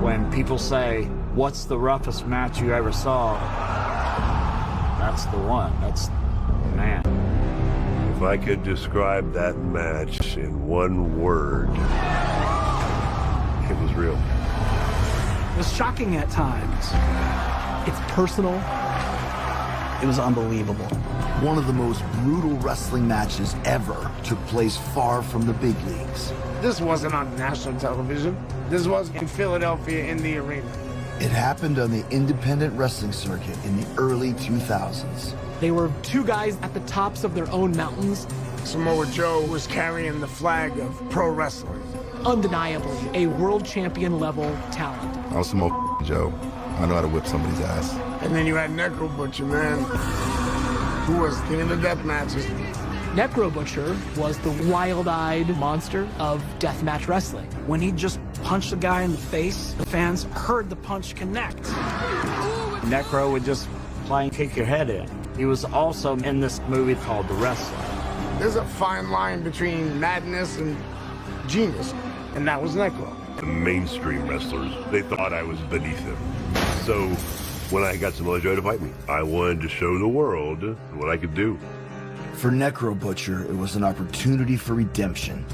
When people say, what's the roughest match you ever saw? That's the one. That's the man. If I could describe that match in one word, it was real. It was shocking at times. It's personal. It was unbelievable. One of the most brutal wrestling matches ever took place far from the big leagues. This wasn't on national television. This was in Philadelphia in the arena. It happened on the independent wrestling circuit in the early 2000s. They were two guys at the tops of their own mountains. Samoa Joe was carrying the flag of pro wrestling. Undeniably a world champion level talent. I was Samoa Joe. I know how to whip somebody's ass. And then you had Necro Butcher, man, who was king of the death matches. Necro Butcher was the wild-eyed monster of deathmatch wrestling. When he just punched a guy in the face, the fans heard the punch connect. Necro would just plain kick your head in. He was also in this movie called The Wrestler. There's a fine line between madness and genius, and that was Necro. The mainstream wrestlers, they thought I was beneath them. So when I got Samoa Joe to fight me, I wanted to show the world what I could do. For Necro Butcher, it was an opportunity for redemption.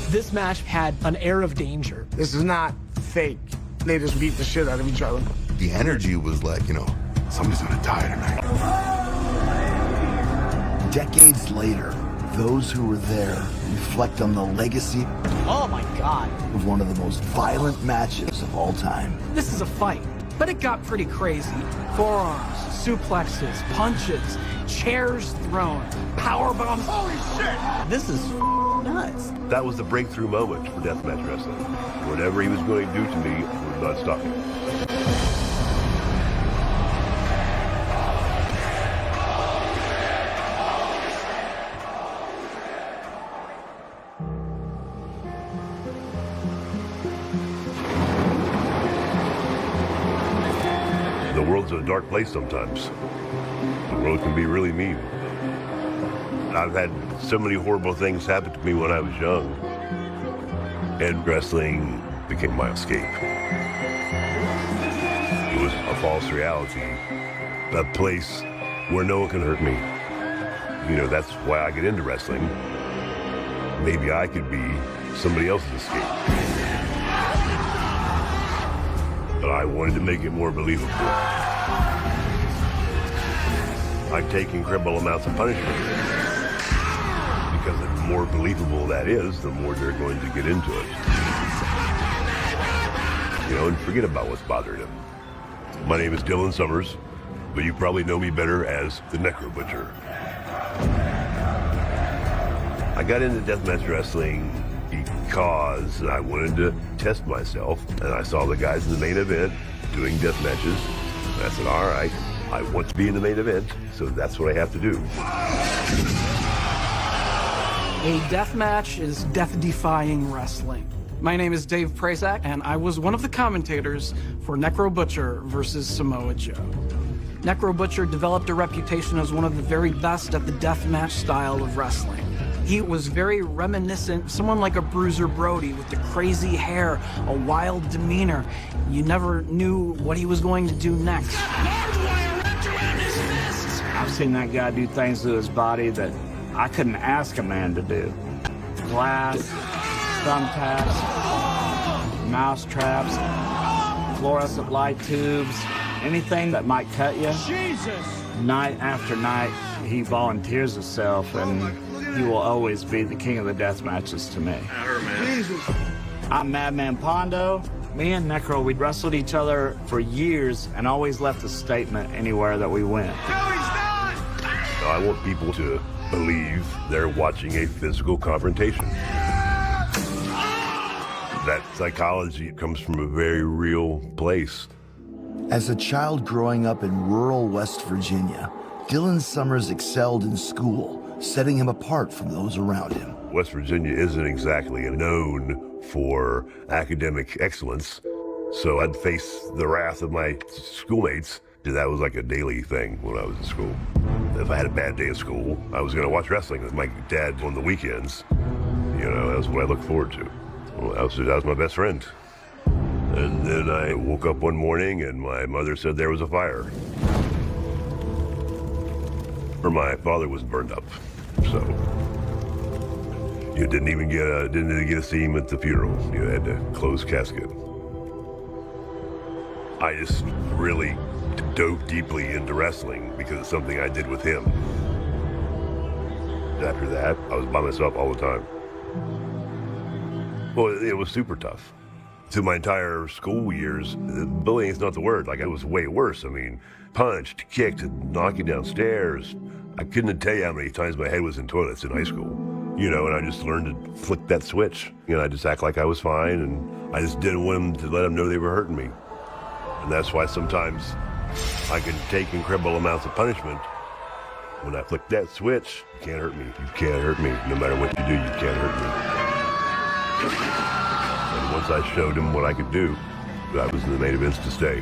This match had an air of danger. This is not fake. They just beat the shit out of each other. The energy was like, you know, somebody's gonna die tonight. Decades later, those who were there reflect on the legacy Oh my God. of one of the most violent matches of all time. This is a fight, but it got pretty crazy. Forearms, suplexes, punches, chairs thrown, power bombs. Holy shit! This is nuts. That was the breakthrough moment for deathmatch wrestling. Whatever he was going to do to me would not stop him. The world's a dark place sometimes. The world can be really mean. I've had so many horrible things happen to me when I was young, and wrestling became my escape. It was a false reality, a place where no one can hurt me. You know, that's why I get into wrestling. Maybe I could be somebody else's escape. But I wanted to make it more believable. I'm taking incredible amounts of punishment. Because the more believable that is, the more they're going to get into it. You know, and forget about what's bothering them. My name is Dylan Summers, but you probably know me better as the Necro Butcher. I got into deathmatch wrestling because I wanted to test myself, and I saw the guys in the main event doing death matches. And I said, all right, I want to be in the main event, so that's what I have to do. A death match is death-defying wrestling. My name is Dave Prazak, and I was one of the commentators for Necro Butcher versus Samoa Joe. Necro Butcher developed a reputation as one of the very best at the deathmatch style of wrestling. He was very reminiscent, someone like a Bruiser Brody with the crazy hair, a wild demeanor. You never knew what he was going to do next. I've seen that guy do things to his body that I couldn't ask a man to do. Glass, thumbtacks, mouse traps, fluorescent light tubes, anything that might cut you. Jesus! Night after night, he volunteers himself, and he will always be the king of the death matches to me. Jesus. I'm Madman Pondo. Me and Necro, we wrestled each other for years and always left a statement anywhere that we went. I want people to believe they're watching a physical confrontation. That psychology comes from a very real place. As a child growing up in rural West Virginia, Dylan Summers excelled in school, setting him apart from those around him. West Virginia isn't exactly known for academic excellence, so I'd face the wrath of my schoolmates. That was like a daily thing when I was in school. If I had a bad day at school, I was going to watch wrestling with my dad on the weekends. You know, that's what I looked forward to. Well, that was my best friend. And then I woke up one morning and my mother said there was a fire. Or my father was burned up, so you didn't even get to see him at the funeral. You had to close casket. I just really dove deeply into wrestling because it's something I did with him. After that, I was by myself all the time. Well, it was super tough. Through my entire school years, bullying is not the word. Like, it was way worse. I mean, punched, kicked, knocking downstairs. I couldn't tell you how many times my head was in toilets in high school. You know, and I just learned to flick that switch. You know, I just act like I was fine, and I just didn't want them to let them know they were hurting me. And that's why sometimes I can take incredible amounts of punishment. When I flick that switch, you can't hurt me. You can't hurt me. No matter what you do, you can't hurt me. And once I showed him what I could do, that was the main events to stay.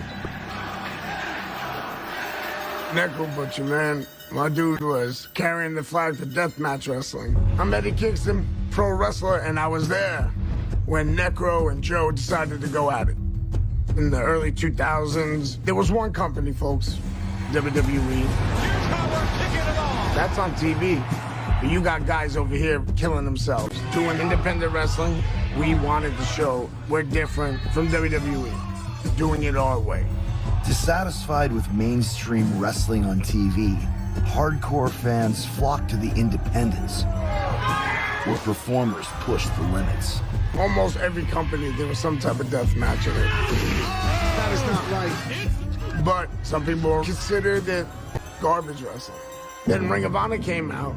Necro Butcher, man. My dude was carrying the flag for deathmatch wrestling. I'm Eddie Kingston, pro wrestler, and I was there when Necro and Joe decided to go at it. In the early 2000s, there was one company, folks, WWE. That's on TV. But you got guys over here killing themselves, doing independent wrestling. We wanted to show we're different from WWE, doing it our way. Dissatisfied with mainstream wrestling on TV, hardcore fans flocked to the independents, where performers pushed the limits. Almost every company, there was some type of death match in it. That is not right. But some people considered it garbage wrestling. Then Ring of Honor came out,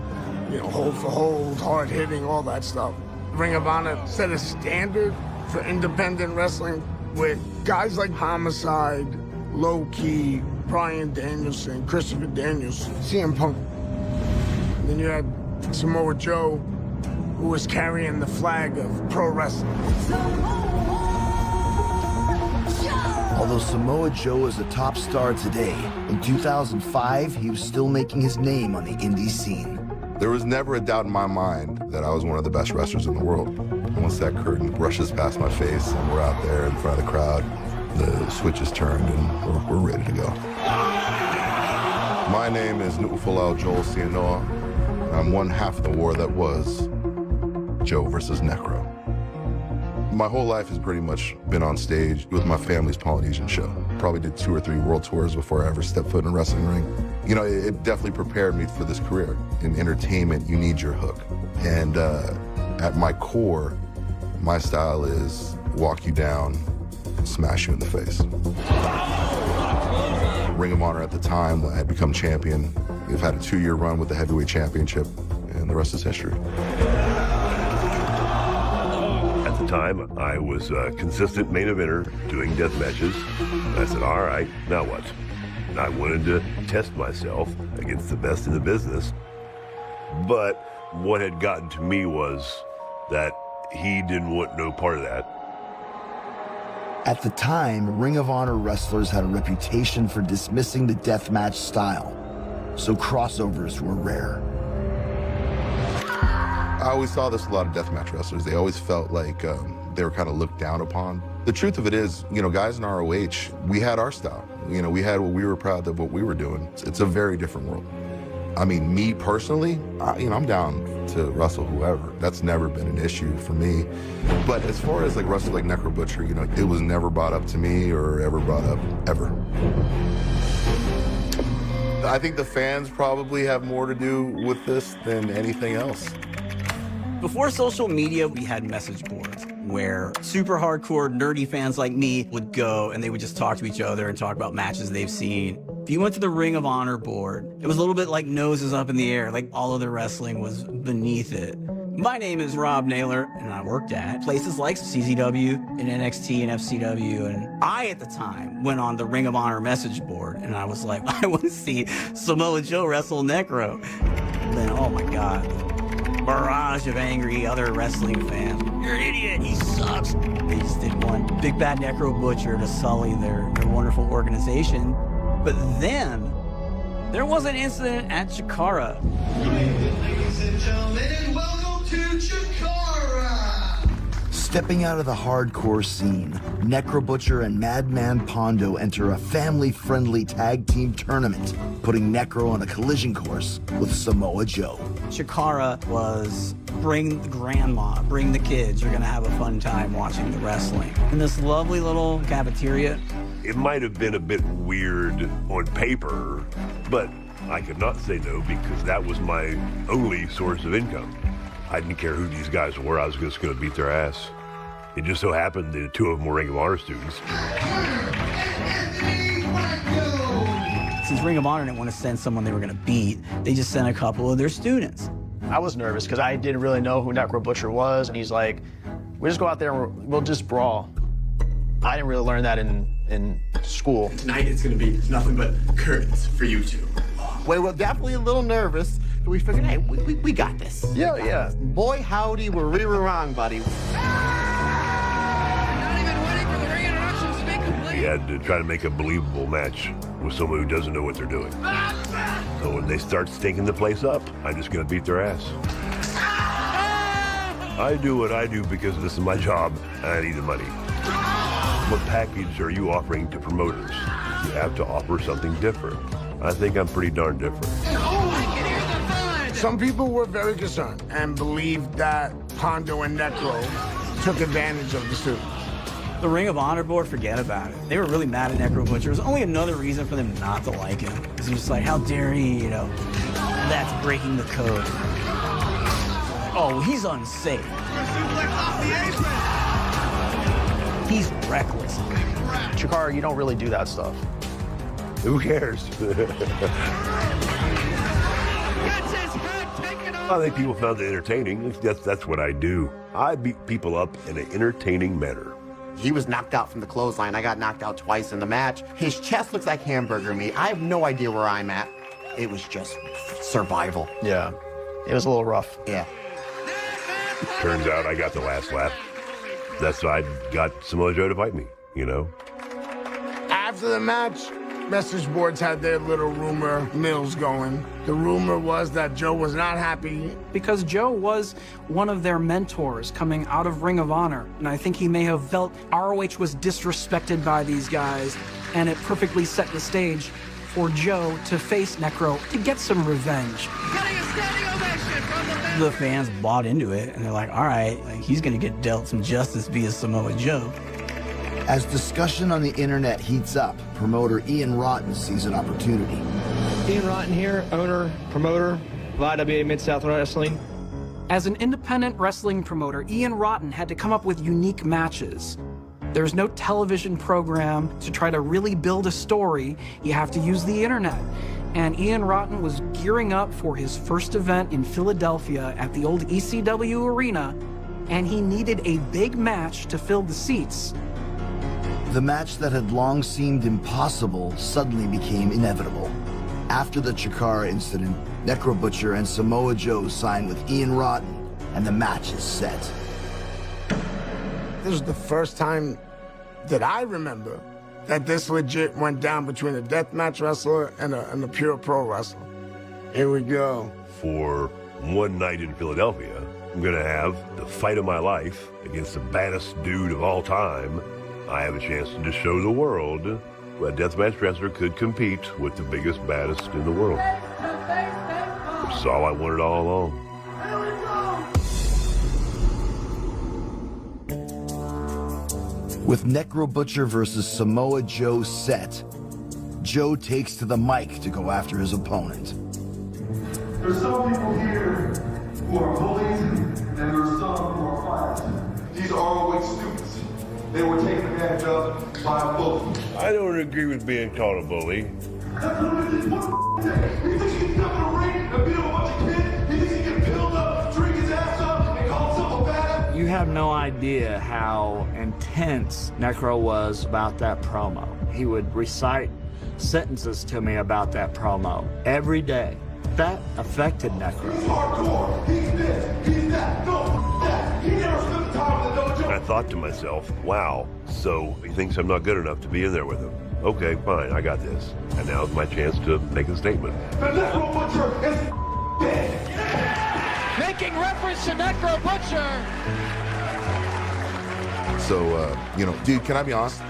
you know, hold for hold, hard hitting, all that stuff. Ring of Honor set a standard for independent wrestling with guys like Homicide, Low Key, Bryan Danielson, Christopher Daniels, CM Punk. And then you had Samoa Joe, who was carrying the flag of pro wrestling. Although Samoa Joe is a top star today, in 2005, he was still making his name on the indie scene. There was never a doubt in my mind that I was one of the best wrestlers in the world. Once that curtain brushes past my face and we're out there in front of the crowd, the switch is turned and we're ready to go. My name is Nu'ufalau Joel Sianoa. I'm one half of the war that was Joe versus Necro. My whole life has pretty much been on stage with my family's Polynesian show. Probably did 2 or 3 world tours before I ever stepped foot in a wrestling ring. You know, it definitely prepared me for this career. In entertainment, you need your hook. And at my core, my style is walk you down, smash you in the face. Ring of Honor at the time, I had become champion. We've had a 2-year run with the heavyweight championship, and the rest is history. At the time, I was a consistent main eventer doing death matches. And I said, all right, now what? And I wanted to test myself against the best in the business. But what had gotten to me was that he didn't want no part of that. At the time, Ring of Honor wrestlers had a reputation for dismissing the deathmatch style, so crossovers were rare. I always saw this a lot of deathmatch wrestlers. They always felt like they were kind of looked down upon. The truth of it is, you know, guys in ROH, we had our style. You know, we had what we were proud of, what we were doing. It's a very different world. I mean, me personally, I'm down to wrestle whoever. That's never been an issue for me. But as far as like wrestling like Necro Butcher, you know, it was never brought up to me or ever brought up, ever. I think the fans probably have more to do with this than anything else. Before social media, we had message boards where super hardcore, nerdy fans like me would go and they would just talk to each other and talk about matches they've seen. If you went to the Ring of Honor board, it was a little bit like noses up in the air, like all of the wrestling was beneath it. My name is Rob Naylor, and I worked at places like CZW and NXT and FCW, and I, at the time, went on the Ring of Honor message board, and I was like, I want to see Samoa Joe wrestle Necro. And then, oh my God, barrage of angry other wrestling fans. You're an idiot, he sucks. They just did one big bad Necro Butcher to sully their wonderful organization. But then, there was an incident at Chakara. Ladies and gentlemen, welcome to Chakara! Stepping out of the hardcore scene, Necro Butcher and Madman Pondo enter a family-friendly tag team tournament, putting Necro on a collision course with Samoa Joe. Chakara was bring the grandma, bring the kids. You're gonna have a fun time watching the wrestling. In this lovely little cafeteria. It might have been a bit weird on paper, but I could not say no because that was my only source of income. I didn't care who these guys were, I was just gonna beat their ass. It just so happened that two of them were Ring of Honor students. Since Ring of Honor didn't want to send someone they were gonna beat, they just sent a couple of their students. I was nervous because I didn't really know who Necro Butcher was, and he's like, we just go out there and we'll just brawl. I didn't really learn that in school. Tonight it's gonna be nothing but curtains for you two. We were definitely a little nervous, but we figured, hey, we got this. Yeah. Boy, howdy, were we wrong, buddy. Not even waiting for the ring introductions to be complete. He had to try to make a believable match with someone who doesn't know what they're doing. So when they start stinking the place up, I'm just gonna beat their ass. I do what I do because this is my job and I need the money. What package are you offering to promoters? You have to offer something different. I think I'm pretty darn different. Some people were very concerned and believed that Pondo and Necro took advantage of the students. The Ring of Honor board, forget about it. They were really mad at Necro Butcher. It was only another reason for them not to like him. Because he was like, how dare he, you know, that's breaking the code. Oh, he's unsafe. He's reckless. Chakara, you don't really do that stuff. Who cares? I think people found it entertaining. That's what I do. I beat people up in an entertaining manner. He was knocked out from the clothesline. I got knocked out twice in the match. His chest looks like hamburger meat. I have no idea where I'm at. It was just survival. Yeah, it was a little rough. Yeah. Turns out I got the last laugh. That's why I got Samoa Joe to fight me, you know? After the match, message boards had their little rumor mills going. The rumor was that Joe was not happy. Because Joe was one of their mentors coming out of Ring of Honor, and I think he may have felt ROH was disrespected by these guys, and it perfectly set the stage for Joe to face Necro to get some revenge. Getting a standing ovation from the fans. The fans bought into it, and they're like, all right, like, he's gonna get dealt some justice via Samoa Joe. As discussion on the internet heats up, promoter Ian Rotten sees an opportunity. Ian Rotten here, owner, promoter of IWA Mid-South Wrestling. As an independent wrestling promoter, Ian Rotten had to come up with unique matches. There's no television program to try to really build a story. You have to use the internet. And Ian Rotten was gearing up for his first event in Philadelphia at the old ECW arena, and he needed a big match to fill the seats. The match that had long seemed impossible suddenly became inevitable. After the Chakara incident, Necro Butcher and Samoa Joe signed with Ian Rotten, and the match is set. This was the first time that I remember that this legit went down between a deathmatch wrestler and a pure pro wrestler. Here we go. For one night in Philadelphia, I'm gonna have the fight of my life against the baddest dude of all time. I have a chance to just show the world a deathmatch wrestler could compete with the biggest, baddest in the world. That's all I wanted all along. With Necro Butcher versus Samoa Joe set, Joe takes to the mic to go after his opponent. There's some people here who are bullies, and there are some who are fighters. These are ROH students. They were taken advantage of by a bully. I don't agree with being called a bully. That's what it is. What he thinks he can step in a ring and beat up a bunch of kids? He thinks he can build up, drink his ass up, and call himself a bad? You have no idea how intense Necro was about that promo. He would recite sentences to me about that promo every day. That affected Necro. He's hardcore. He's this. He's that. No, that. He never spent the time in the dojo. I thought to myself, wow, so he thinks I'm not good enough to be in there with him. Okay, fine, I got this. And now's my chance to make a statement. The Necro Butcher is dead. Making reference to Necro Butcher. So, you know, dude, can I be honest?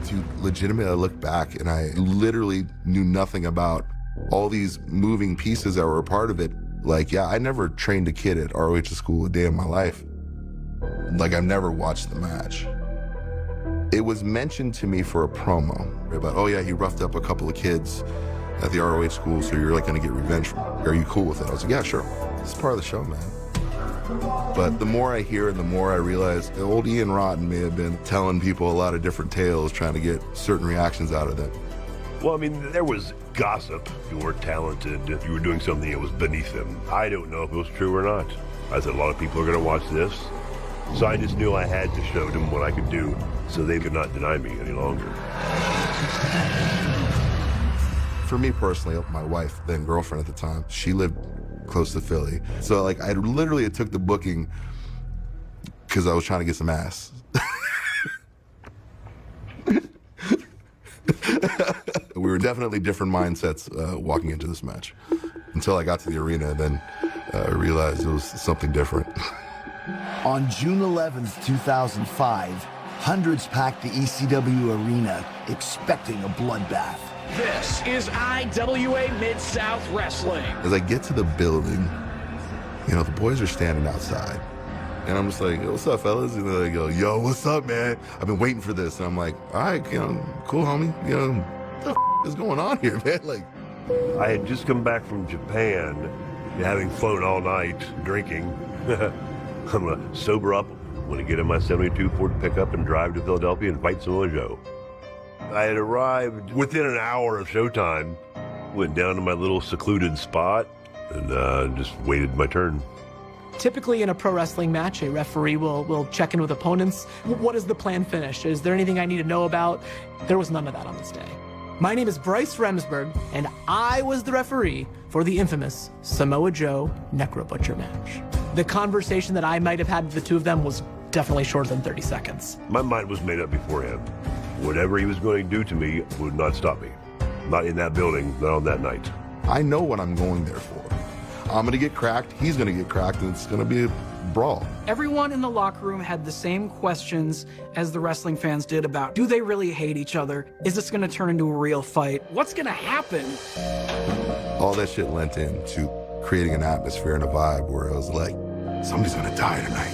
To legitimately look back, and I literally knew nothing about all these moving pieces that were a part of it. Like, yeah, I never trained a kid at ROH school a day in my life. Like, I've never watched the match. It was mentioned to me for a promo about, oh yeah, he roughed up a couple of kids at the ROH school, so you're like gonna get revenge from him. Are you cool with it? I was like, yeah, sure. It's part of the show, man. But the more I hear and the more I realize the old Ian Rotten may have been telling people a lot of different tales, trying to get certain reactions out of them. Well, I mean, there was gossip. If you weren't talented, if you were doing something that was beneath them. I don't know if it was true or not. I said a lot of people are going to watch this. So I just knew I had to show them what I could do so they could not deny me any longer. For me personally, my wife, then girlfriend at the time, she lived close to Philly. So like I literally took the booking because I was trying to get some ass. We were definitely different mindsets walking into this match. Until I got to the arena, then I realized it was something different. On June 11th, 2005, hundreds packed the ECW arena expecting a bloodbath. This is IWA Mid-South Wrestling. As I get to the building, you know, the boys are standing outside. And I'm just like, yo, what's up, fellas? And they go, yo, what's up, man? I've been waiting for this. And I'm like, all right, you know, cool, homie. You know, what the is going on here, man? Like, I had just come back from Japan, having flown all night, drinking. I'm gonna sober up, I'm gonna get in my 72 Ford pickup and drive to Philadelphia and fight Samoa Joe. I had arrived within an hour of showtime, went down to my little secluded spot, and just waited my turn. Typically in a pro wrestling match, a referee will check in with opponents. What is the plan finish? Is there anything I need to know about? There was none of that on this day. My name is Bryce Remsburg, and I was the referee for the infamous Samoa Joe Necro Butcher match. The conversation that I might have had with the two of them was definitely shorter than 30 seconds. My mind was made up beforehand. Whatever he was going to do to me would not stop me. Not in that building, not on that night. I know what I'm going there for. I'm gonna get cracked, he's gonna get cracked, and it's gonna be a brawl. Everyone in the locker room had the same questions as the wrestling fans did about, do they really hate each other? Is this gonna turn into a real fight? What's gonna happen? All that shit lent into creating an atmosphere and a vibe where I was like, somebody's gonna die tonight.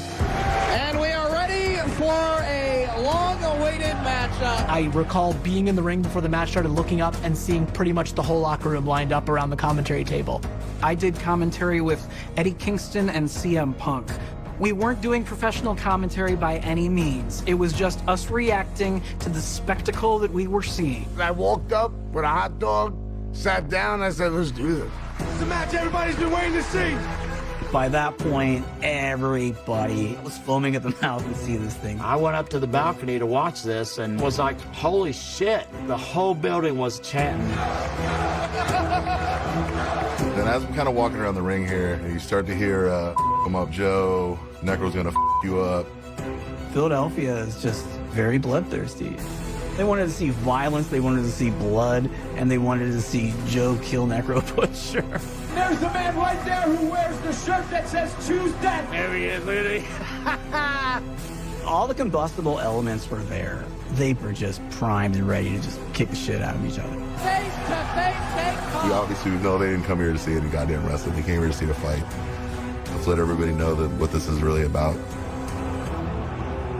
And we are ready for a long-awaited matchup. I recall being in the ring before the match started, looking up and seeing pretty much the whole locker room lined up around the commentary table. I did commentary with Eddie Kingston and CM Punk. We weren't doing professional commentary by any means. It was just us reacting to the spectacle that we were seeing. I walked up with a hot dog, sat down, I said, let's do this. It's the match everybody's been waiting to see. By that point, everybody was foaming at the mouth to see this thing. I went up to the balcony to watch this and was like, holy shit. The whole building was chanting. Then as I'm kind of walking around the ring here, you start to hear, come up, Joe, Necro's gonna you up. Philadelphia is just very bloodthirsty. They wanted to see violence, they wanted to see blood, and they wanted to see Joe kill Necro Butcher. There's the man right there who wears the shirt that says choose death. There he is, look at him. All the combustible elements were there. They were just primed and ready to just kick the shit out of each other. Face to face, You obviously know they didn't come here to see any goddamn wrestling. They came here to see the fight. Let's let everybody know that what this is really about.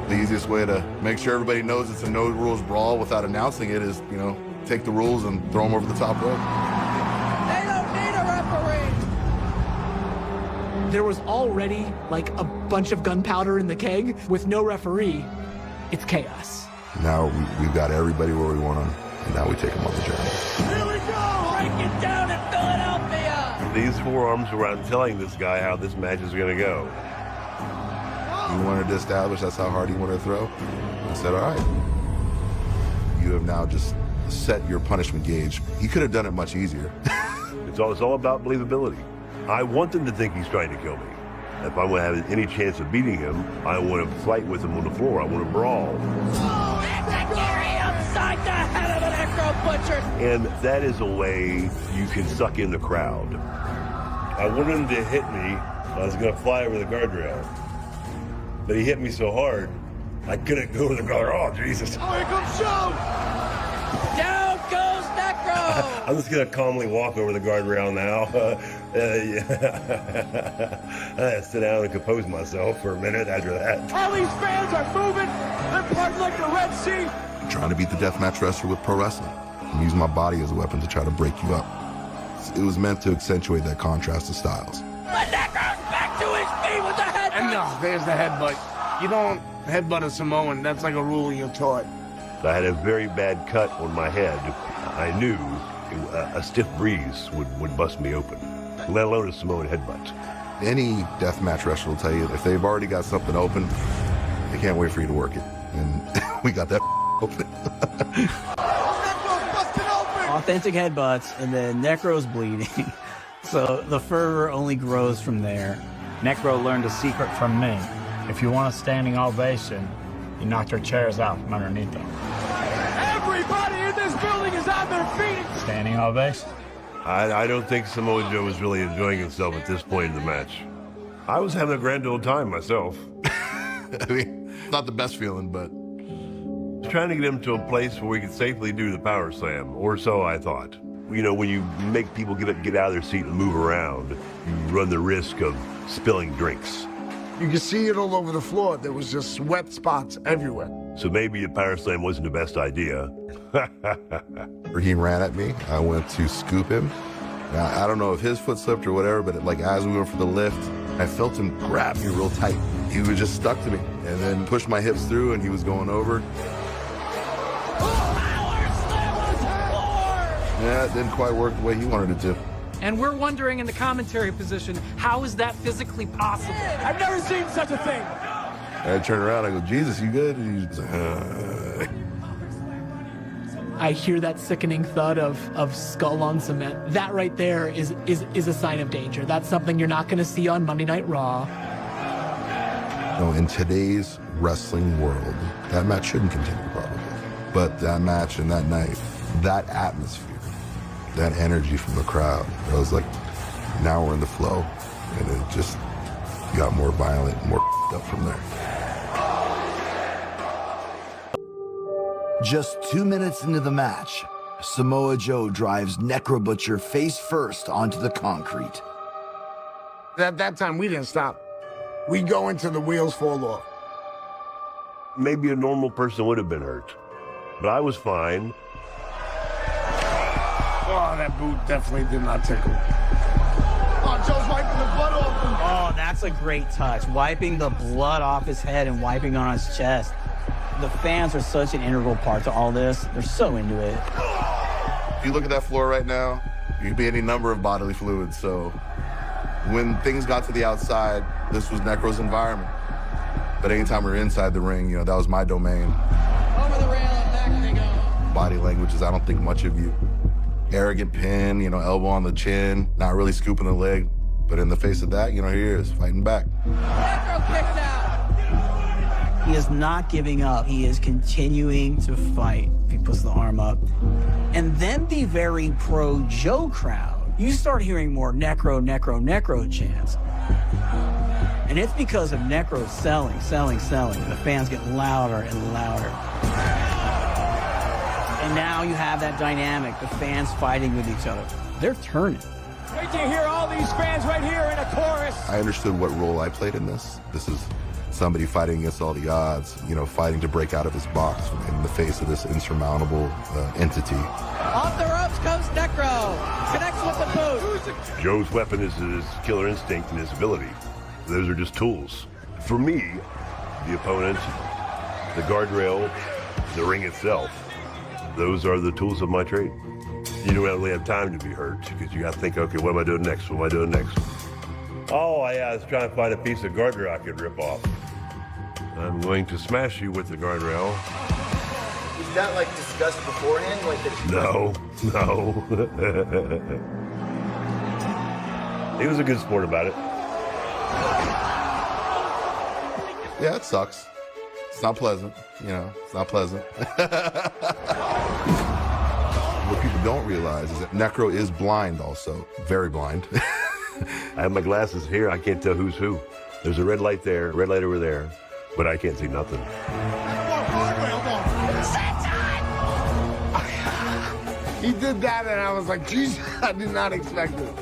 The easiest way to make sure everybody knows it's a no-rules brawl without announcing it is, you know, take the rules and throw them over the top rope. They don't need a referee. There was already like a bunch of gunpowder in the keg with no referee. It's chaos. Now we've got everybody where we want them, and now we take them on the journey. Here we go. Break it down in Philadelphia. These forearms were out telling this guy how this match is going to go. He wanted to establish that's how hard he wanted to throw. I said, all right. You have now just set your punishment gauge. He could have done it much easier. It's all about believability. I want them to think he's trying to kill me. If I want to have any chance of beating him, I want to fight with him on the floor. I want to brawl. Oh, Enziguri upside the head of the Necro Butcher. And that is a way you can suck in the crowd. I wanted him to hit me. I was going to fly over the guardrail. But he hit me so hard I couldn't go to the guard. Oh, Jesus. Oh, here comes Joe! Down goes Necro! I'm just going to calmly walk over the guardrail now. I sit down and compose myself for a minute after that. All these fans are moving. They're parting like the Red Sea. I'm trying to beat the deathmatch wrestler with pro wrestling. I'm using my body as a weapon to try to break you up. It was meant to accentuate that contrast of styles. But Necro's back to his feet with the headbutt! And no, there's the headbutt. You don't headbutt a Samoan. That's like a rule you're taught. I had a very bad cut on my head. I knew a stiff breeze would bust me open, let alone a Samoan headbutt. Any deathmatch wrestler will tell you if they've already got something open, they can't wait for you to work it. And we got that open. Authentic headbutts, and then Necro's bleeding. So the fervor only grows from there. Necro learned a secret from me. If you want a standing ovation, you knock their chairs out from underneath them. Everybody in this building is on their feet. Standing ovation? I don't think Samoa Joe was really enjoying himself at this point in the match. I was having a grand old time myself. I mean, not the best feeling, but... Trying to get him to a place where we could safely do the power slam, or so I thought. You know, when you make people get out of their seat and move around, you run the risk of spilling drinks. You can see it all over the floor. There was just wet spots everywhere. So maybe a power slam wasn't the best idea. He ran at me. I went to scoop him. Now, I don't know if his foot slipped or whatever, but as we went for the lift, I felt him grab me real tight. He was just stuck to me, and then pushed my hips through, and he was going over. Yeah, it didn't quite work the way he wanted it to. And we're wondering in the commentary position, how is that physically possible? I've never seen such a thing. I turn around, I go, Jesus, you good? And he's like, I hear that sickening thud of skull on cement. That right there is a sign of danger. That's something you're not going to see on Monday Night Raw. No, in today's wrestling world, that match shouldn't continue probably. But that match and that night, that atmosphere, that energy from the crowd, I was like, now we're in the flow. And it just got more violent, more up from there. Just 2 minutes into the match, Samoa Joe drives Necro Butcher face first onto the concrete. At that time, we didn't stop. We go until the wheels fall off. Maybe a normal person would have been hurt, but I was fine. Oh, that boot definitely did not tickle. Oh, Joe's wiping the blood off him. Oh, that's a great touch. Wiping the blood off his head and wiping on his chest. The fans are such an integral part to all this. They're so into it. If you look at that floor right now, you could be any number of bodily fluids. So when things got to the outside, this was Necro's environment. But anytime we were inside the ring, you know, that was my domain. Over the rail and back they go. Body language is I don't think much of you. Arrogant pin, you know, elbow on the chin, not really scooping the leg. But in the face of that, you know, here he is, fighting back. Necro kicked out. He is not giving up. He is continuing to fight. He puts the arm up. And then the very pro-Joe crowd, you start hearing more Necro, Necro, Necro chants. And it's because of Necro selling. The fans get louder and louder. And now you have that dynamic, the fans fighting with each other. They're turning. Wait till you hear all these fans right here in a chorus. I understood what role I played in this. This is somebody fighting against all the odds, you know, fighting to break out of his box in the face of this insurmountable entity. Off the ropes goes Necro. Connects with the boot. Joe's weapon is his killer instinct and his ability. Those are just tools. For me, the opponent, the guardrail, the ring itself, those are the tools of my trade. You don't really have time to be hurt because you got to think, okay, what am I doing next? What am I doing next? Oh, I was trying to find a piece of guardrail I could rip off. I'm going to smash you with the guardrail. Is that like discussed beforehand? Like No. He was a good sport about it. Yeah, it sucks. It's not pleasant, you know, it's not pleasant. What people don't realize is that Necro is blind also, very blind. I have my glasses here, I can't tell who's who. There's a red light there, red light over there. but I can't see nothing. He did that, and I was like, Jesus, I did not expect it.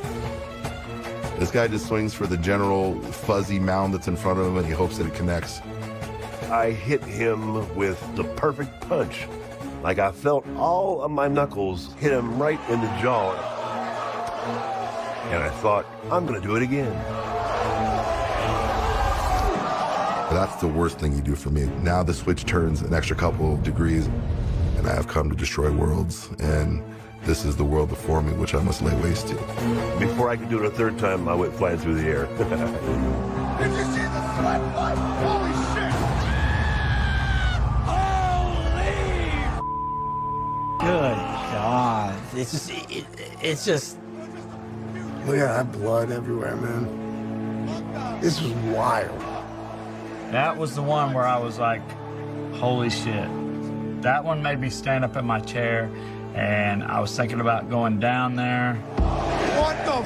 This guy just swings for the general fuzzy mound that's in front of him, and he hopes that it connects. I hit him with the perfect punch. Like I felt all of my knuckles hit him right in the jaw. And I thought, I'm gonna do it again. That's the worst thing you do for me. Now the switch turns an extra couple of degrees, and I have come to destroy worlds, and this is the world before me, which I must lay waste to. Before I could do it a third time, I went flying through the air. Did you see the sweat? Holy shit! Good God. It's just. Look at that blood everywhere, man. This was wild. That was the one where I was like, holy shit. That one made me stand up in my chair, and I was thinking about going down there. What the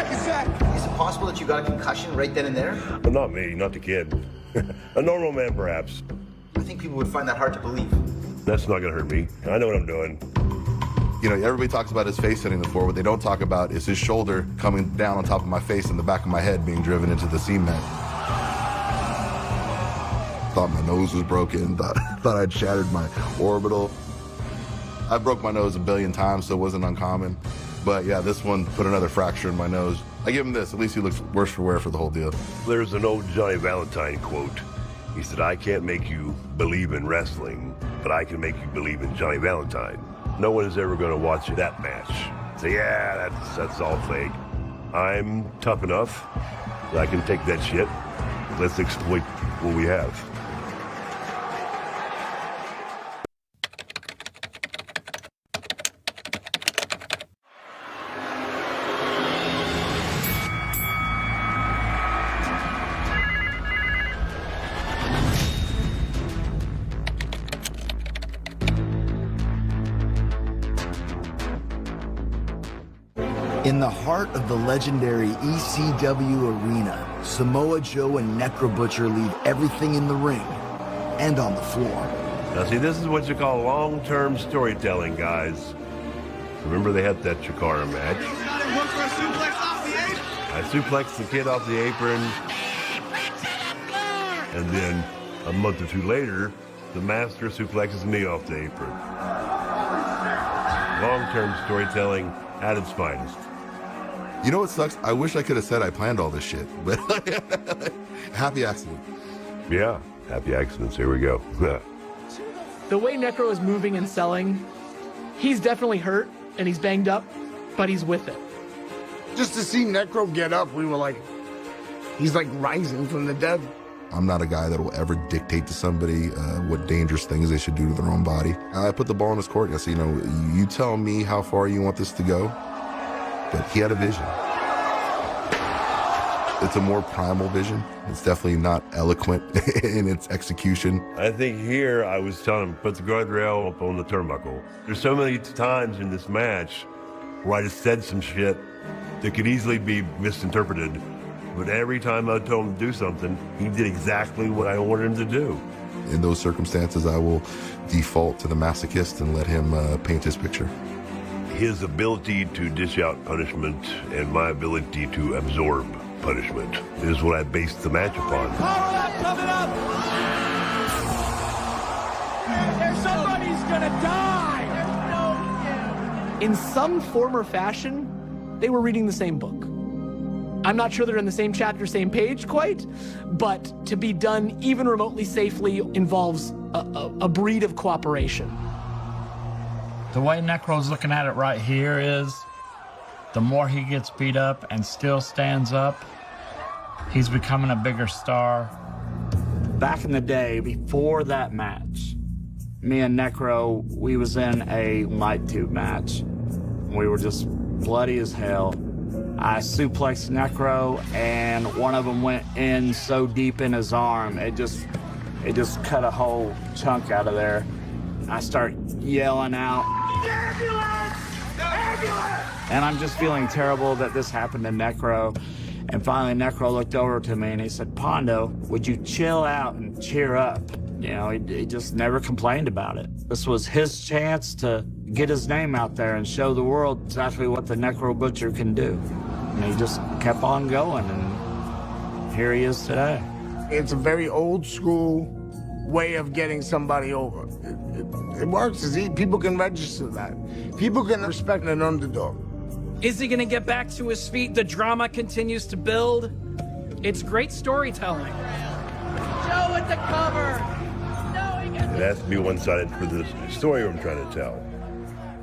is that? Is it possible that you got a concussion right then and there? But not me, not the kid. A normal man, perhaps. I think people would find that hard to believe. That's not gonna hurt me. I know what I'm doing. You know, everybody talks about his face hitting the floor. What they don't talk about is his shoulder coming down on top of my face and the back of my head being driven into the cement. Thought my nose was broken, thought I'd shattered my orbital. I broke my nose a billion times, so it wasn't uncommon. But yeah, this one put another fracture in my nose. I give him this, at least he looks worse for wear for the whole deal. There's an old Johnny Valentine quote. He said, I can't make you believe in wrestling, but I can make you believe in Johnny Valentine. No one is ever gonna watch that match. Say, yeah, that's all fake. I'm tough enough that I can take that shit. Let's exploit what we have. In the heart of the legendary ECW arena, Samoa Joe and Necro Butcher leave everything in the ring and on the floor. Now see, this is what you call long-term storytelling, guys. Remember they had that Chakara match? I suplexed the kid off the apron. And then a month or two later, the master suplexes me off the apron. Long-term storytelling at its finest. You know what sucks? I wish I could have said I planned all this shit, but happy accident. Yeah, happy accidents. Here we go. The way Necro is moving and selling, he's definitely hurt and he's banged up, but he's with it. Just to see Necro get up, we were like, he's like rising from the dead. I'm not a guy that will ever dictate to somebody what dangerous things they should do to their own body. I put the ball in his court and I said, you know, you tell me how far you want this to go. But he had a vision. It's a more primal vision. It's definitely not eloquent in its execution. I think here I was telling him, put the guardrail up on the turnbuckle. There's so many times in this match where I just said some shit that could easily be misinterpreted. But every time I told him to do something, he did exactly what I wanted him to do. In those circumstances, I will default to the masochist and let him paint his picture. His ability to dish out punishment and my ability to absorb punishment is what I based the match upon. Power up, coming up! Somebody's gonna die! In some form or fashion, they were reading the same book. I'm not sure they're in the same chapter, same page quite, but to be done even remotely safely involves a breed of cooperation. The way Necro's looking at it right here is, the more he gets beat up and still stands up, he's becoming a bigger star. Back in the day, before that match, me and Necro, we was in a light tube match. We were just bloody as hell. I suplexed Necro, and one of them went in so deep in his arm, it just cut a whole chunk out of there. I start yelling out, "Ambulance! Ambulance!" And I'm just feeling terrible that this happened to Necro. And finally, Necro looked over to me and he said, Pondo, would you chill out and cheer up? You know, he just never complained about it. This was his chance to get his name out there and show the world exactly what the Necro Butcher can do. And he just kept on going, and here he is today. It's a very old school way of getting somebody over. It works. People can register that. People can respect an underdog. Is he going to get back to his feet? The drama continues to build. It's great storytelling. Joe with the cover. It has to be one-sided for the story I'm trying to tell.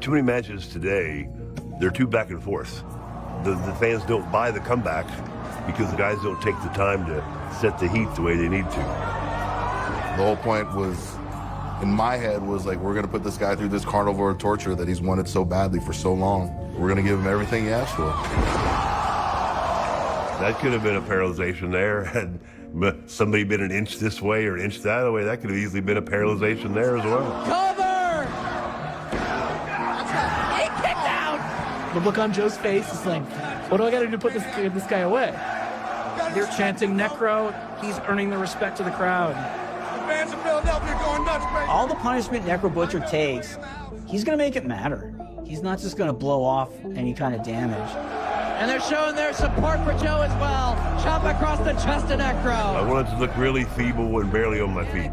Too many matches today, they're too back and forth. The fans don't buy the comeback because the guys don't take the time to set the heat the way they need to. The whole point was, in my head, was like, we're gonna put this guy through this carnival of torture that he's wanted so badly for so long. We're gonna give him everything he asked for. That could have been a paralyzation there. Had somebody been an inch this way or an inch that way, that could have easily been a paralyzation there as well. Cover! He kicked out! The look on Joe's face is like, what do I gotta do to put this guy away? They're chanting Necro. He's earning the respect of the crowd. The fans of Philadelphia going nuts, baby. All the punishment Necro Butcher takes, he's gonna make it matter. He's not just gonna blow off any kind of damage. And they're showing their support for Joe as well. Chop across the chest of Necro. I wanted to look really feeble and barely on my feet.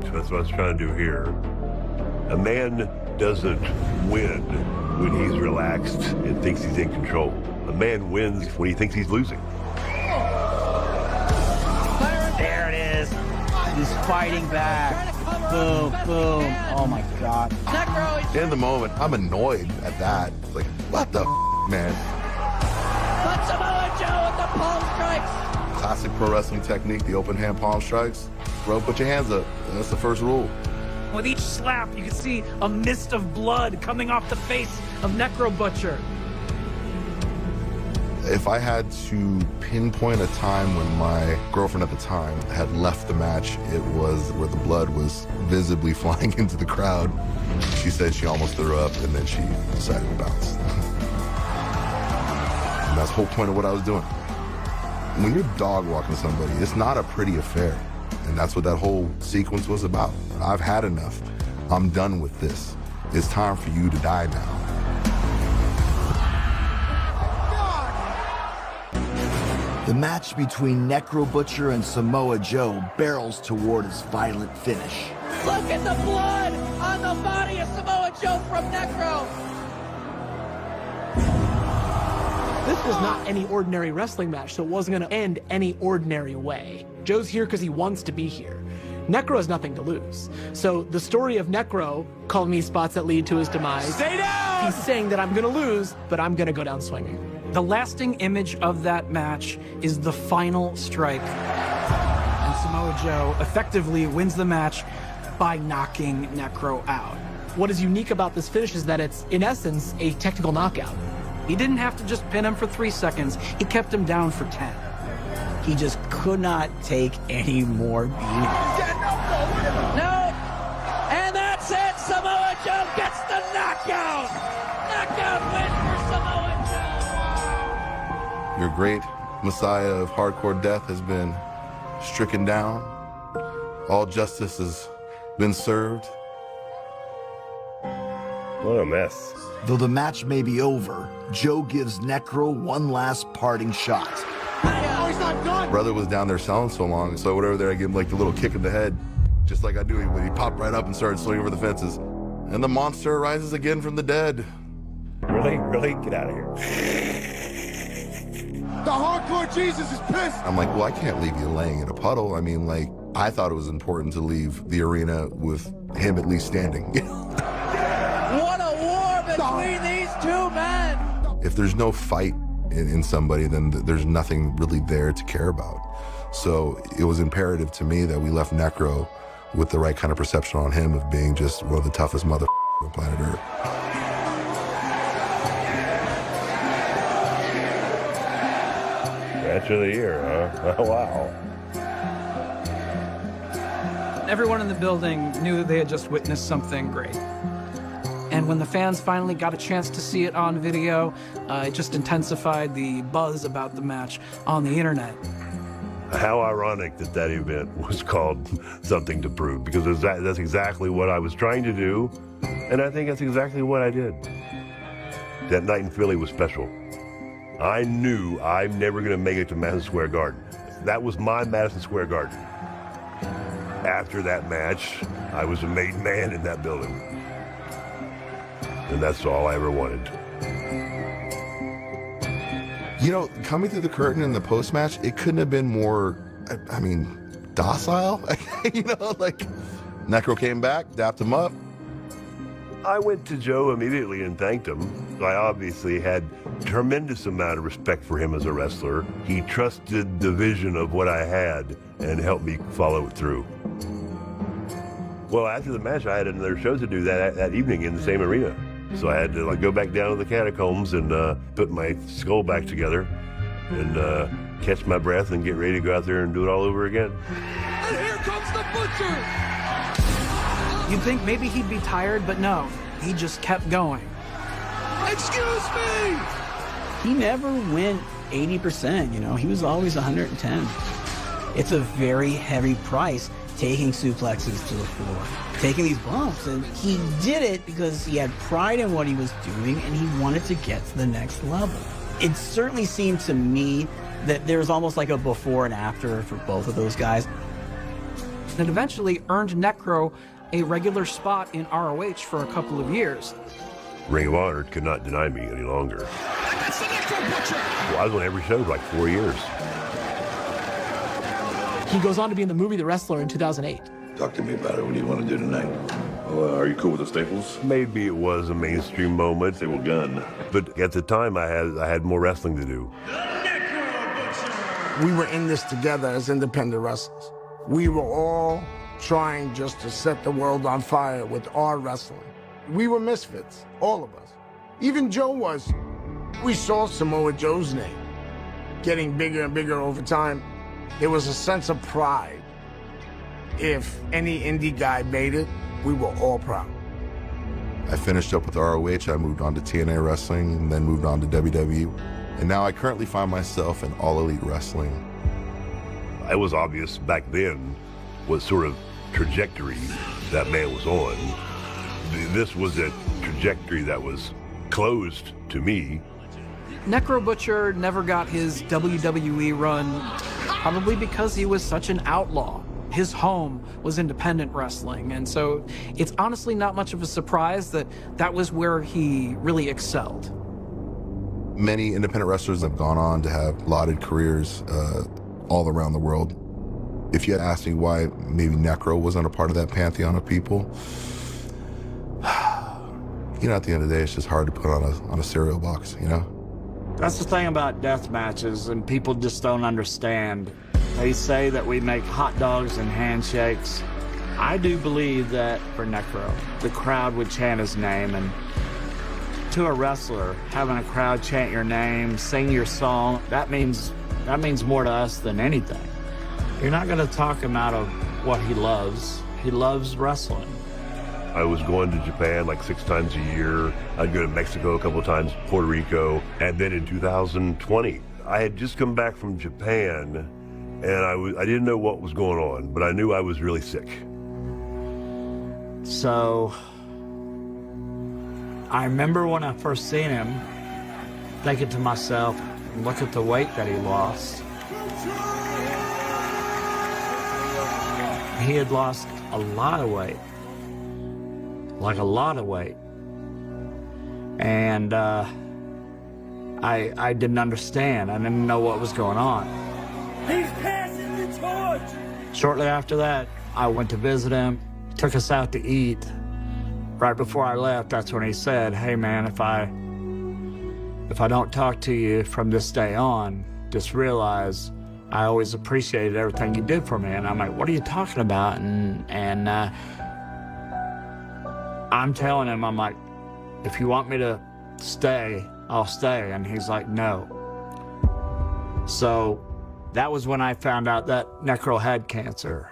So that's what I was trying to do here. A man doesn't win when he's relaxed and thinks he's in control. A man wins when he thinks he's losing. There it is. He's fighting back. Boom, boom. Oh my God. Necro. In the moment, I'm annoyed at that. Like, what the man? But Samoa Joe with the palm strikes. Classic pro wrestling technique, the open hand palm strikes. Bro, put your hands up. That's the first rule. With each slap, you can see a mist of blood coming off the face of Necro Butcher. If I had to pinpoint a time when my girlfriend at the time had left the match, it was where the blood was visibly flying into the crowd. She said she almost threw up, and then she decided to bounce. And that's the whole point of what I was doing. When you're dog walking somebody, it's not a pretty affair. And that's what that whole sequence was about. I've had enough. I'm done with this. It's time for you to die now. The match between Necro Butcher and Samoa Joe barrels toward its violent finish. Look at the blood on the body of Samoa Joe from Necro. This was not any ordinary wrestling match, so it wasn't going to end any ordinary way. Joe's here because he wants to be here. Necro has nothing to lose. So the story of Necro, call me spots that lead to his demise. Stay down! He's saying that I'm going to lose, but I'm going to go down swinging. The lasting image of that match is the final strike. And Samoa Joe effectively wins the match by knocking Necro out. What is unique about this finish is that it's, in essence, a technical knockout. He didn't have to just pin him for 3 seconds. He kept him down for 10. He just could not take any more beating. No. And that's it. Samoa Joe gets the knockout. Knockout win for Samoa Joe. Your great messiah of hardcore death has been stricken down. All justice has been served. What a mess. Though the match may be over, Joe gives Necro one last parting shot. Oh, he's not done. Brother was down there selling so long, so whatever there, I give him like the little kick in the head, just like I do when he popped right up and started swinging over the fences. And the monster rises again from the dead. Really? Really? Get out of here. The hardcore Jesus is pissed. I'm like, well, I can't leave you laying in a puddle. I mean, like, I thought it was important to leave the arena with him at least standing. What a war between these two men. If there's no fight in somebody, then there's nothing really there to care about. So it was imperative to me that we left Necro with the right kind of perception on him of being just one of the toughest motherfuckers on planet Earth. Match of the year, huh? Oh, wow. Everyone in the building knew that they had just witnessed something great. And when the fans finally got a chance to see it on video, it just intensified the buzz about the match on the internet. How ironic that that event was called Something to Prove, because that's exactly what I was trying to do, and I think that's exactly what I did. That night in Philly was special. I knew I'm never going to make it to Madison Square Garden. That was my Madison Square Garden. After that match, I was a made man in that building. And that's all I ever wanted. You know, coming through the curtain in the post-match, it couldn't have been more, I mean, docile. You know, like, Necro came back, dapped him up. I went to Joe immediately and thanked him. I obviously had tremendous amount of respect for him as a wrestler. He trusted the vision of what I had and helped me follow it through. Well, after the match, I had another show to do that evening in the same arena. So I had to go back down to the catacombs and put my skull back together and catch my breath and get ready to go out there and do it all over again. And here comes the Butcher! You'd think maybe he'd be tired, but no, he just kept going. Excuse me! He never went 80%, you know, he was always 110. It's a very heavy price taking suplexes to the floor, taking these bumps, and he did it because he had pride in what he was doing and he wanted to get to the next level. It certainly seemed to me that there was almost like a before and after for both of those guys. And eventually earned Necro a regular spot in ROH for a couple of years. Ring of Honor could not deny me any longer. Well, I was on every show for like 4 years. He goes on to be in the movie The Wrestler in 2008. Talk to me about it. What do you want to do tonight? Well, are you cool with the Staples? Maybe it was a mainstream moment. Staple gun. But at the time, I had more wrestling to do. We were in this together as independent wrestlers. We were all trying just to set the world on fire with our wrestling. We were misfits, all of us. Even Joe was. We saw Samoa Joe's name getting bigger and bigger over time. There was a sense of pride. If any indie guy made it, we were all proud. I finished up with ROH, I moved on to TNA Wrestling, and then moved on to WWE. And now I currently find myself in All Elite Wrestling. It was obvious back then what sort of trajectory that man was on. This was a trajectory that was closed to me. Necro Butcher never got his WWE run, probably because he was such an outlaw. His home was independent wrestling, and so it's honestly not much of a surprise that that was where he really excelled. Many independent wrestlers have gone on to have lauded careers all around the world. If you had asked me why maybe Necro wasn't a part of that pantheon of people, you know, at the end of the day, it's just hard to put on a cereal box, you know? That's the thing about death matches, and people just don't understand. They say that we make hot dogs and handshakes. I do believe that for Necro, the crowd would chant his name, and to a wrestler, having a crowd chant your name, sing your song, that means more to us than anything. You're not going to talk him out of what he loves. He loves wrestling. I was going to Japan like 6 times a year. I'd go to Mexico a couple of times, Puerto Rico. And then in 2020, I had just come back from Japan, and I didn't know what was going on, but I knew I was really sick. So I remember when I first seen him, thinking to myself, look at the weight that he lost. He had lost a lot of weight. Like a lot of weight. And I didn't understand. I didn't know what was going on. He's passing the torch! Shortly after that, I went to visit him, took us out to eat. Right before I left, that's when he said, hey man, if I don't talk to you from this day on, just realize I always appreciated everything you did for me. And I'm like, what are you talking about? And I'm telling him, I'm like, if you want me to stay, I'll stay. And he's like, no. So that was when I found out that Necro had cancer.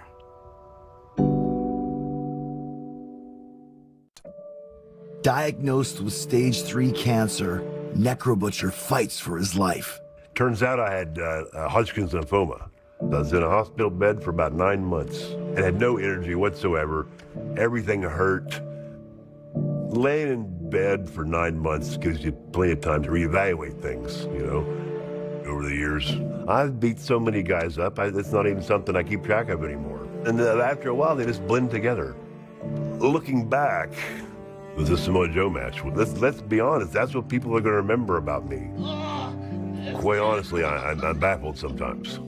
Diagnosed with stage 3 cancer, Necro Butcher fights for his life. Turns out I had Hodgkin's lymphoma. I was in a hospital bed for about 9 months and had no energy whatsoever. Everything hurt. Laying in bed for 9 months gives you plenty of time to reevaluate things, you know. Over the years, I've beat so many guys up, it's not even something I keep track of anymore. And after a while, they just blend together. Looking back, with the Samoa Joe match, let's be honest, that's what people are going to remember about me. Quite honestly, I'm baffled sometimes.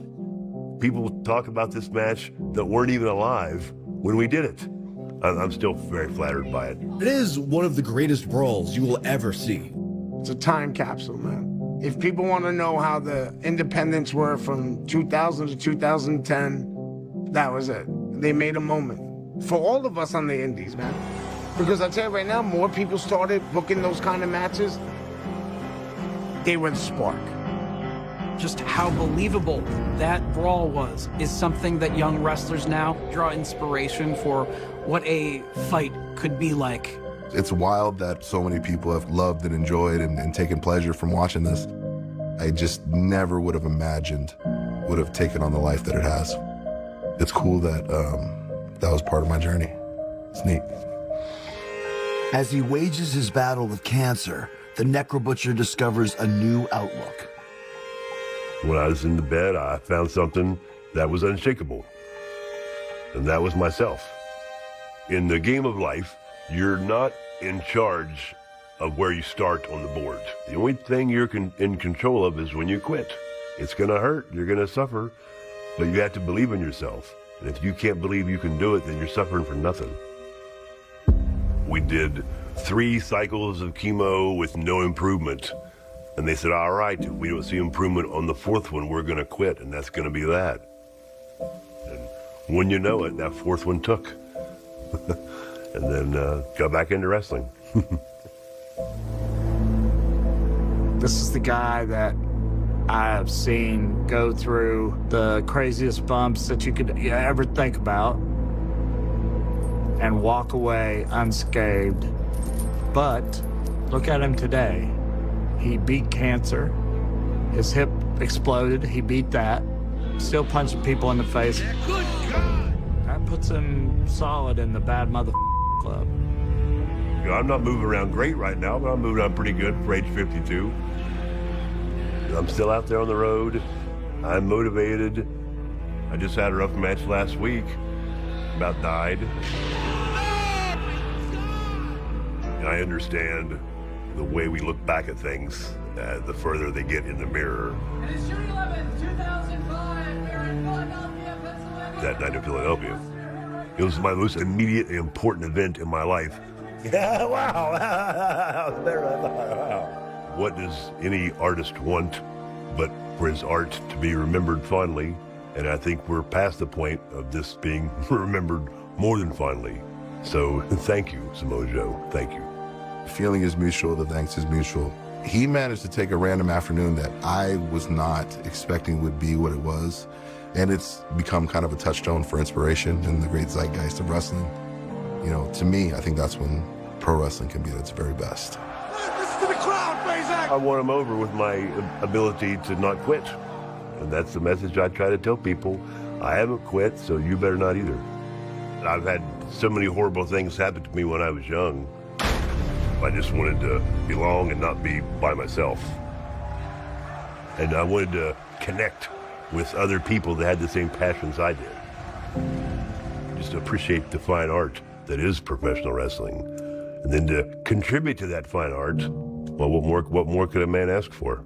People talk about this match that weren't even alive when we did it. I'm still very flattered by it. It is one of the greatest brawls you will ever see. It's a time capsule, man. If people want to know how the independents were from 2000 to 2010, that was it. They made a moment for all of us on the indies, man. Because I tell you right now, more people started booking those kind of matches. They were the spark. Just how believable that brawl was is something that young wrestlers now draw inspiration for what a fight could be like. It's wild that so many people have loved and enjoyed and taken pleasure from watching this. I just never would have imagined would have taken on the life that it has. It's cool that that was part of my journey. It's neat. As he wages his battle with cancer, the Necro Butcher discovers a new outlook. When I was in the bed, I found something that was unshakable, and that was myself. In the game of life, you're not in charge of where you start on the board. The only thing you're in control of is when you quit. It's gonna hurt, you're gonna suffer, but you have to believe in yourself. And if you can't believe you can do it, then you're suffering for nothing. We did 3 cycles of chemo with no improvement. And they said, all right, if we don't see improvement on the 4th one, we're gonna quit, and that's gonna be that. And when you know it, that 4th one took. And then got back into wrestling. This is the guy that I have seen go through the craziest bumps that you could ever think about and walk away unscathed. But look at him today. He beat cancer. His hip exploded. He beat that. Still punching people in the face. That puts him solid in the bad mother club. You know, I'm not moving around great right now, but I'm moving around pretty good for age 52. I'm still out there on the road. I'm motivated. I just had a rough match last week. About died. And I understand the way we look back at things, the further they get in the mirror. And it's June 11th, 2005, here in Philadelphia, Pennsylvania. That night in Philadelphia. It was my most immediate and important event in my life. Yeah, wow. Wow. What does any artist want but for his art to be remembered fondly? And I think we're past the point of this being remembered more than fondly. So thank you, Samoa Joe. Thank you. The feeling is mutual, the thanks is mutual. He managed to take a random afternoon that I was not expecting would be what it was. And it's become kind of a touchstone for inspiration in the great zeitgeist of wrestling. You know, to me, I think that's when pro wrestling can be at its very best. Listen to the crowd, Prazak! I won him over with my ability to not quit. And that's the message I try to tell people. I haven't quit, so you better not either. I've had so many horrible things happen to me when I was young. I just wanted to belong and not be by myself. And I wanted to connect with other people that had the same passions I did. Just to appreciate the fine art that is professional wrestling. And then to contribute to that fine art, well, what more could a man ask for?